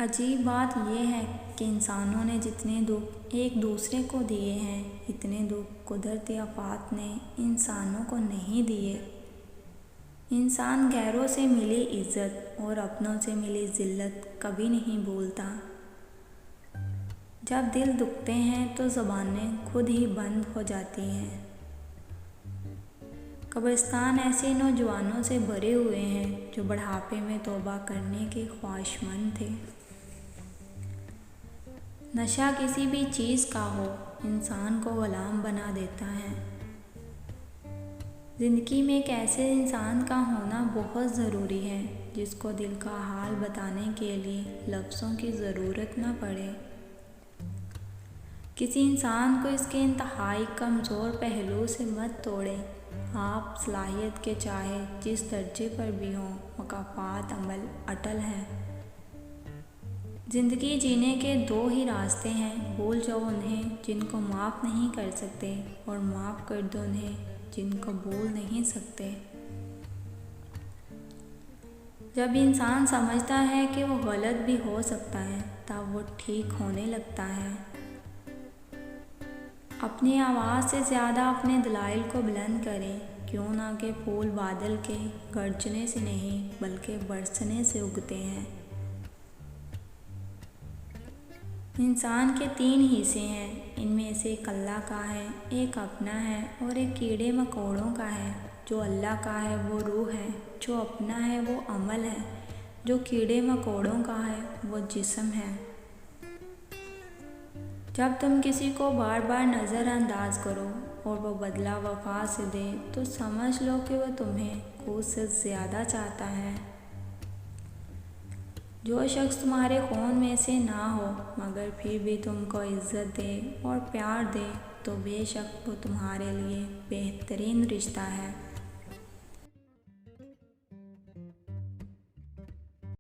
عجیب بات یہ ہے کہ انسانوں نے جتنے دکھ ایک دوسرے کو دیے ہیں، اتنے دکھ قدرتی آفات نے انسانوں کو نہیں دیے۔ انسان غیروں سے ملی عزت اور اپنوں سے ملی ذلت کبھی نہیں بھولتا۔ جب دل دکھتے ہیں تو زبانیں خود ہی بند ہو جاتی ہیں۔ قبرستان ایسے نوجوانوں سے بھرے ہوئے ہیں جو بڑھاپے میں توبہ کرنے کے خواہشمند تھے۔ نشہ کسی بھی چیز کا ہو، انسان کو غلام بنا دیتا ہے۔ زندگی میں ایک ایسے انسان کا ہونا بہت ضروری ہے جس کو دل کا حال بتانے کے لیے لفظوں کی ضرورت نہ پڑے۔ کسی انسان کو اس کے انتہائی کمزور پہلو سے مت توڑیں۔ آپ صلاحیت کے چاہے جس درجے پر بھی ہوں، مکافات عمل اٹل ہے۔ زندگی جینے کے دو ہی راستے ہیں، بھول جاؤ انہیں جن کو معاف نہیں کر سکتے، اور معاف کر دو انہیں جن کو بھول نہیں سکتے۔ جب انسان سمجھتا ہے کہ وہ غلط بھی ہو سکتا ہے، تب وہ ٹھیک ہونے لگتا ہے۔ اپنی آواز سے زیادہ اپنے دلائل کو بلند کریں، کیوں نہ کہ پھول بادل کے گرجنے سے نہیں بلکہ برسنے سے اگتے ہیں۔ انسان کے 3 حصے ہیں، ان میں سے ایک اللہ کا ہے، ایک اپنا ہے اور ایک کیڑے مکوڑوں کا ہے۔ جو اللہ کا ہے وہ روح ہے، جو اپنا ہے وہ عمل ہے، جو کیڑے مکوڑوں کا ہے وہ جسم ہے۔ جب تم کسی کو بار بار نظر انداز کرو اور وہ بدلہ وفا سے دے تو سمجھ لو کہ وہ تمہیں خود سے زیادہ چاہتا ہے۔ جو شخص تمہارے خون میں سے نہ ہو مگر پھر بھی تم کو عزت دے اور پیار دے تو بے شک وہ تمہارے لیے بہترین رشتہ ہے۔